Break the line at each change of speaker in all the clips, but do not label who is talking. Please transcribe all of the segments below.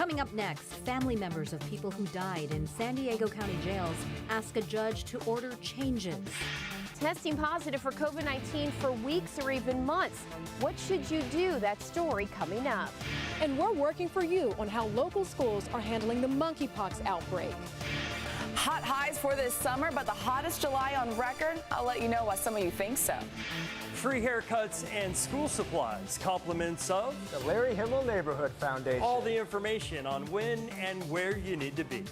Coming up next, family members of people who died in San Diego County jails ask a judge to order changes.
Testing positive for COVID-19 for weeks or even months. What should you do? That story coming up.
And we're working for you on how local schools are handling the monkeypox outbreak.
Hot highs for this summer, but the hottest July on record. I'll let you know why some of you think so.
Free haircuts and school supplies, compliments of
the Larry Himmel Neighborhood Foundation.
All the information on when and where you need to be.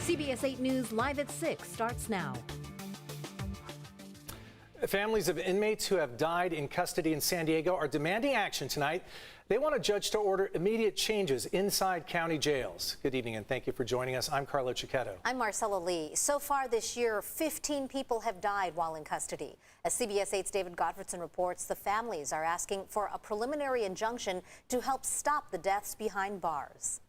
CBS 8 News Live at 6 starts now.
Families of inmates who have died in custody in San Diego are demanding action tonight. They want a judge to order immediate changes inside county jails. Good evening and thank you for joining us. I'm Carlo Cicchetto.
I'm Marcella Lee. So far this year, 15 people have died while in custody. As CBS 8's David Gottfredson reports, the families are asking for a preliminary injunction to help stop the deaths behind bars.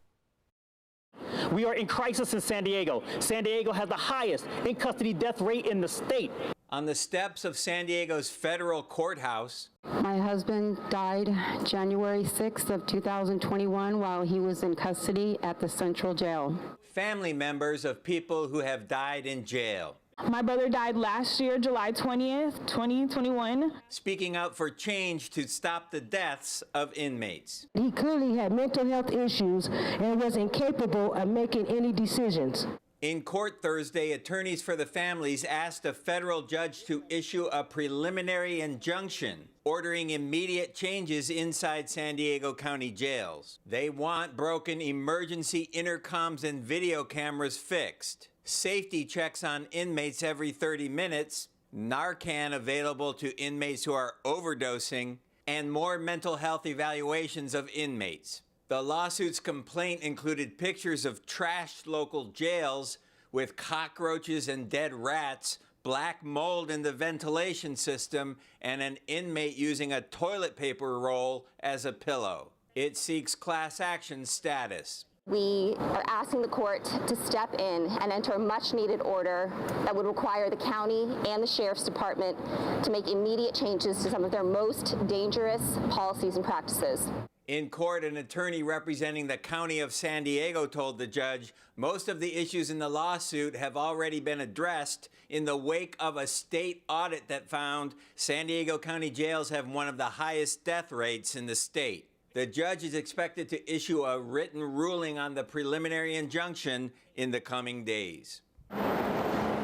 We are in crisis in San Diego. San Diego has the highest in-custody death rate in the state.
On the steps of San Diego's federal courthouse.
My husband died January 6th of 2021 while he was in custody at the Central Jail.
Family members of people who have died in jail.
My brother died last year, July 20th, 2021.
Speaking out for change to stop the deaths of inmates.
He clearly had mental health issues and was incapable of making any decisions.
In court Thursday, attorneys for the families asked a federal judge to issue a preliminary injunction ordering immediate changes inside San Diego County jails. They want broken emergency intercoms and video cameras fixed, safety checks on inmates every 30 minutes, Narcan available to inmates who are overdosing, and more mental health evaluations of inmates. The lawsuit's complaint included pictures of trashed local jails with cockroaches and dead rats, black mold in the ventilation system, and an inmate using a toilet paper roll as a pillow. It seeks class action status.
We are asking the court to step in and enter a much-needed order that would require the county and the sheriff's department to make immediate changes to some of their most dangerous policies and practices.
In court, an attorney representing the County of San Diego told the judge most of the issues in the lawsuit have already been addressed in the wake of a state audit that found San Diego County jails have one of the highest death rates in the state. The judge is expected to issue a written ruling on the preliminary injunction in the coming days.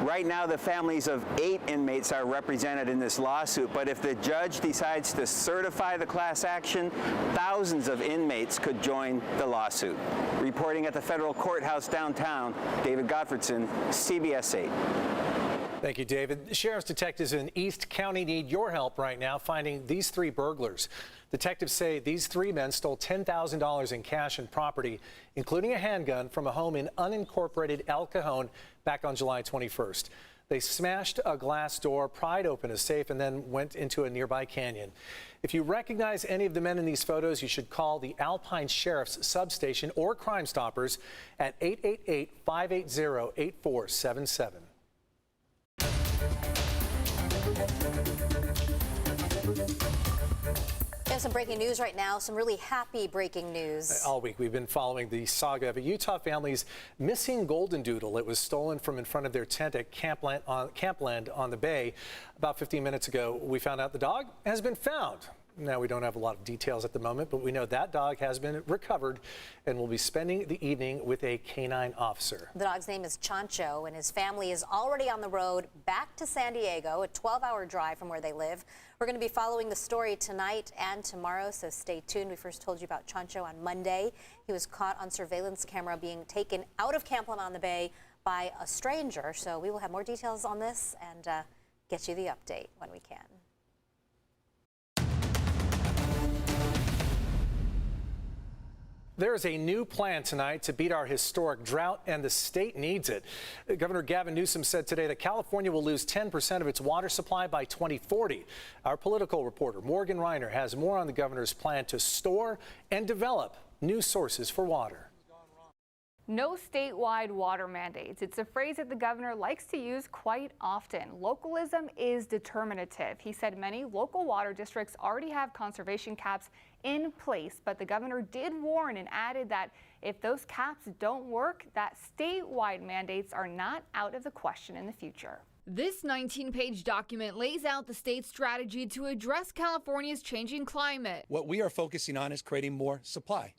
Right now, the families of 8 inmates are represented in this lawsuit, but if the judge decides to certify the class action, thousands of inmates could join the lawsuit. Reporting at the federal courthouse downtown, David Gottfredson, CBS 8.
Thank you, David. Sheriff's detectives in East County need your help right now finding these 3 burglars. Detectives say these 3 men stole $10,000 in cash and property, including a handgun, from a home in unincorporated El Cajon back on July 21st. They smashed a glass door, pried open a safe, and then went into a nearby canyon. If you recognize any of the men in these photos, you should call the Alpine Sheriff's Substation or Crime Stoppers at 888-580-8477.
We have some breaking news right now, some really happy breaking news.
All week we've been following the saga of a Utah family's missing Goldendoodle. It was stolen from in front of their tent at Campland on the bay. About 15 minutes ago, we found out the dog has been found. Now, we don't have a lot of details at the moment, but we know that dog has been recovered and will be spending the evening with a canine officer.
The dog's name is Chancho, and his family is already on the road back to San Diego, a 12-hour drive from where they live. We're going to be following the story tonight and tomorrow, so stay tuned. We first told you about Chancho on Monday. He was caught on surveillance camera being taken out of Campland on the Bay by a stranger, so we will have more details on this and get you the update when we can.
There is a new plan tonight to beat our historic drought, and the state needs it. Governor Gavin Newsom said today that California will lose 10% of its water supply by 2040. Our political reporter, Morgan Reiner, has more on the governor's plan to store and develop new sources for water.
No statewide water mandates. It's a phrase that the governor likes to use quite often. Localism is determinative. He said many local water districts already have conservation caps in place, but the governor did warn and added that if those caps don't work, that statewide mandates are not out of the question in the future.
This 19-page document lays out the state's strategy to address California's changing climate.
What we are focusing on is creating more supply.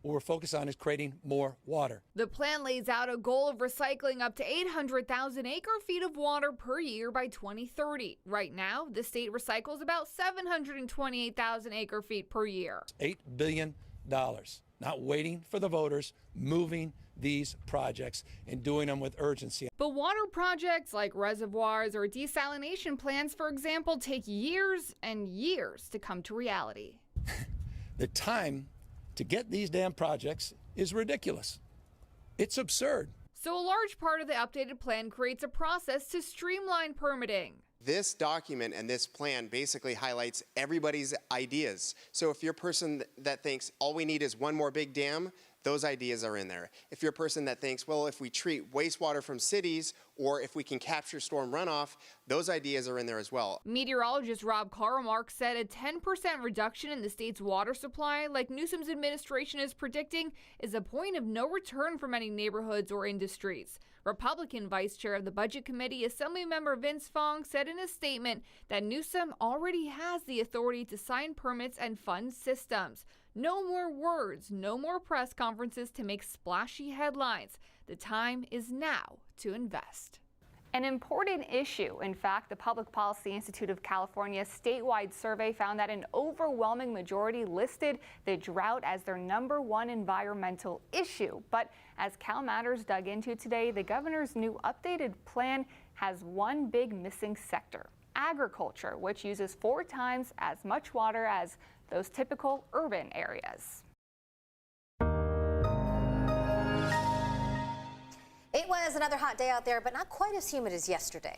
What we're focused on is creating more water.
The plan lays out a goal of recycling up to 800,000 acre-feet of water per year by 2030. Right now, the state recycles about 728,000 acre-feet per year.
$8 billion, not waiting for the voters, moving these projects and doing them with urgency.
But water projects like reservoirs or desalination plants, for example, take years and years to come to reality.
The time to get these damn projects is ridiculous. It's absurd.
So a large part of the updated plan creates a process to streamline permitting.
This document and this plan basically highlights everybody's ideas. So if you're a person that thinks all we need is one more big dam, those ideas are in there. If you're a person that thinks, well, if we treat wastewater from cities or if we can capture storm runoff, those ideas are in there as well.
Meteorologist Rob Carmark said a 10% reduction in the state's water supply, like Newsom's administration is predicting, is a point of no return for many neighborhoods or industries. Republican Vice Chair of the Budget Committee, Assemblymember Vince Fong, said in a statement that Newsom already has the authority to sign permits and fund systems. No more words, no more press conferences to make splashy headlines. The time is now to invest.
An important issue. In fact, the Public Policy Institute of California's statewide survey found that an overwhelming majority listed the drought as their #1 environmental issue. But as Cal Matters dug into today, the governor's new updated plan has one big missing sector: agriculture, which uses 4 times as much water as those typical urban areas.
It was another hot day out there, but not quite as humid as yesterday.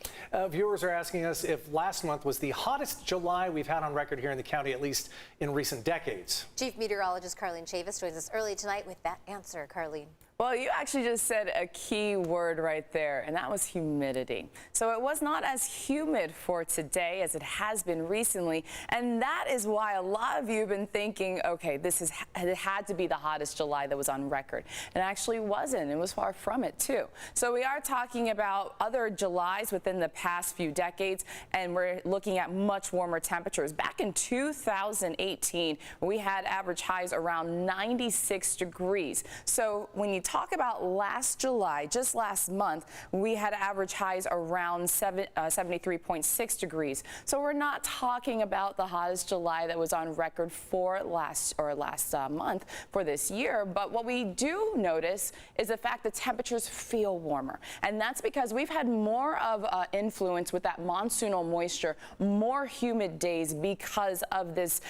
Viewers are asking us if last month was the hottest July we've had on record here in the county, at least in recent decades.
Chief Meteorologist Carlene Chavis joins us early tonight with that answer. Carlene.
Well, you actually just said a key word right there, and that was humidity. So it was not as humid for today as it has been recently, and that is why a lot of you have been thinking, okay, it had to be the hottest July that was on record. It actually wasn't. It was far from it, too. So we are talking about other Julys within the past few decades, and we're looking at much warmer temperatures. Back in 2018, we had average highs around 96 degrees. So when you talk about last July, just last month, we had average highs around 73.6 degrees. So we're not talking about the hottest July that was on record for last month for this year. But what we do notice is the fact that temperatures feel warmer. And that's because we've had more of influence with that monsoonal moisture, more humid days because of this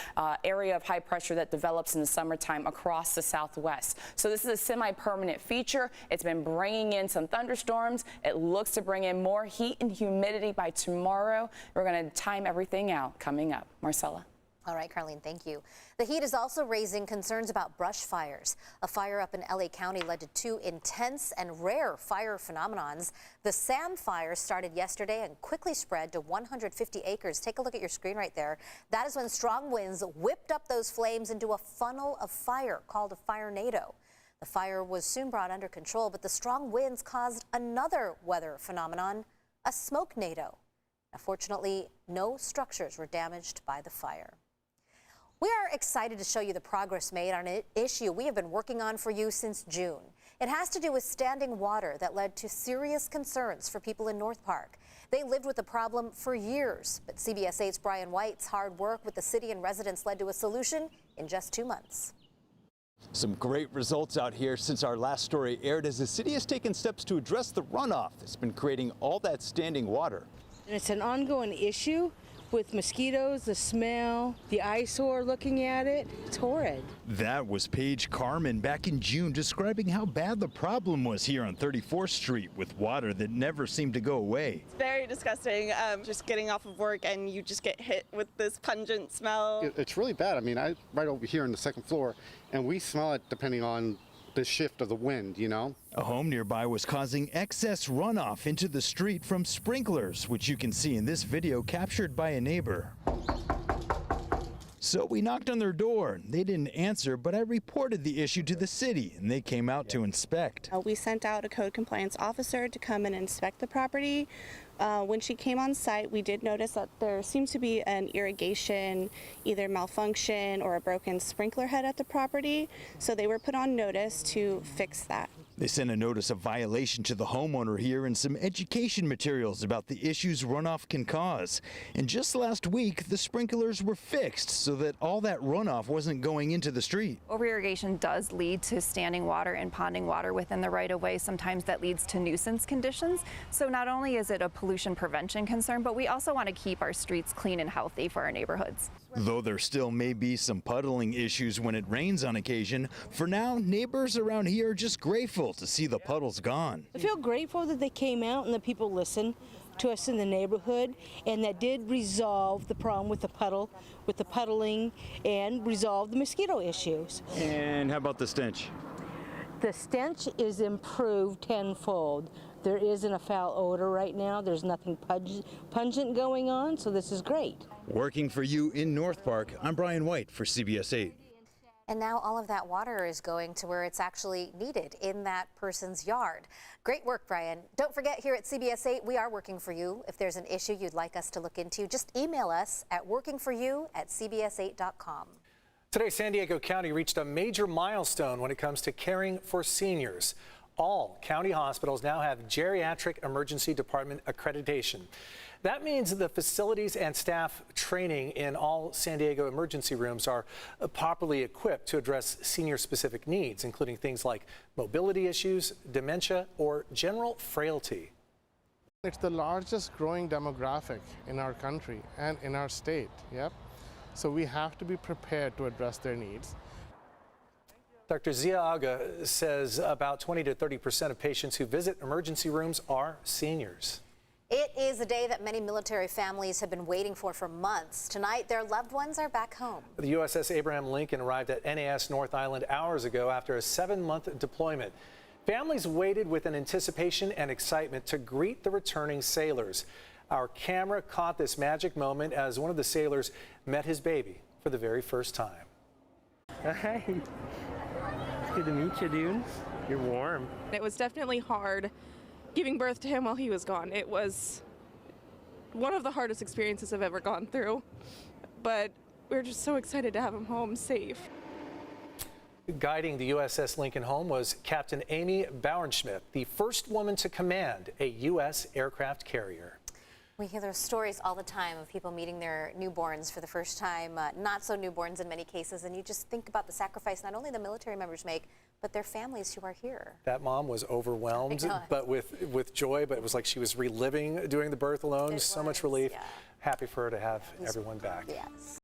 area of high pressure that develops in the summertime across the Southwest. So this is a semi-permanent feature. It's been bringing in some thunderstorms. It looks to bring in more heat and humidity by tomorrow. We're going to time everything out coming up. Marcella.
All right, Carlene, thank you. The heat is also raising concerns about brush fires. A fire up in LA County led to 2 intense and rare fire phenomenons. The Sam fire started yesterday and quickly spread to 150 acres. Take a look at your screen right there. That is when strong winds whipped up those flames into a funnel of fire called a firenado. The fire was soon brought under control, but the strong winds caused another weather phenomenon, a smokenado. Now, fortunately, no structures were damaged by the fire. We are excited to show you the progress made on an issue we have been working on for you since June. It has to do with standing water that led to serious concerns for people in North Park. They lived with the problem for years, but CBS 8's Brian White's hard work with the city and residents led to a solution in just 2 months.
Some great results out here since our last story aired, as the city has taken steps to address the runoff that's been creating all that standing water.
And it's an ongoing issue with mosquitoes, the smell, the eyesore looking at it. It's horrid.
That was Paige Carmen back in June describing how bad the problem was here on 34th Street with water that never seemed to go away.
It's very disgusting, just getting off of work and you just get hit with this pungent smell.
It's really bad. I mean, I'm right over here on the 2nd floor and we smell it depending on the shift of the wind, you know.
A home nearby was causing excess runoff into the street from sprinklers, which you can see in this video captured by a neighbor. So we knocked on their door. They didn't answer, but I reported the issue to the city, and they came out to inspect.
We sent out a code compliance officer to come and inspect the property. When she came on site, we did notice that there seems to be an irrigation, either malfunction or a broken sprinkler head at the property. So they were put on notice to fix that.
They sent a notice of violation to the homeowner here and some education materials about the issues runoff can cause. And just last week, the sprinklers were fixed so that all that runoff wasn't going into the street.
Over-irrigation does lead to standing water and ponding water within the right-of-way. Sometimes that leads to nuisance conditions. So not only is it a pollution prevention concern, but we also want to keep our streets clean and healthy for our neighborhoods.
Though there still may be some puddling issues when it rains on occasion, for now, neighbors around here are just grateful to see the puddles gone.
I feel grateful that they came out and the people listened to us in the neighborhood, and that did resolve the problem with the puddling, and resolve the mosquito issues.
And how about the stench?
The stench is improved tenfold. There isn't a foul odor right now. There's nothing pungent going on, so this is great.
Working for you in North Park, I'm Brian White for CBS 8.
And now all of that water is going to where it's actually needed, in that person's yard. Great work, Brian. Don't forget, here at CBS 8, we are working for you. If there's an issue you'd like us to look into, just email us at workingforyou@cbs8.com.
Today, San Diego County reached a major milestone when it comes to caring for seniors. All county hospitals now have geriatric emergency department accreditation. That means the facilities and staff training in all San Diego emergency rooms are properly equipped to address senior-specific needs, including things like mobility issues, dementia, or general frailty.
It's the largest growing demographic in our country and in our state, yep. So we have to be prepared to address their needs.
Dr. Zia Aga says about 20 to 30% of patients who visit emergency rooms are seniors.
It is a day that many military families have been waiting for months. Tonight, their loved ones are back home.
The USS Abraham Lincoln arrived at NAS North Island hours ago after a 7-month deployment. Families waited with an anticipation and excitement to greet the returning sailors. Our camera caught this magic moment as one of the sailors met his baby for the very first time.
Hi. It's good to meet you, dude. You're warm.
It was definitely hard giving birth to him while he was gone. It was one of the hardest experiences I've ever gone through, but we're just so excited to have him home safe.
Guiding the USS Lincoln home was Captain Amy Bauernschmidt, the first woman to command a U.S. aircraft carrier.
We hear those stories all the time of people meeting their newborns for the first time, not so newborns in many cases, and you just think about the sacrifice not only the military members make, but their families who are here.
That mom was overwhelmed, but with joy, but it was like she was reliving doing the birth alone. So much relief. Yeah. Happy for her to have everyone back.
Yes.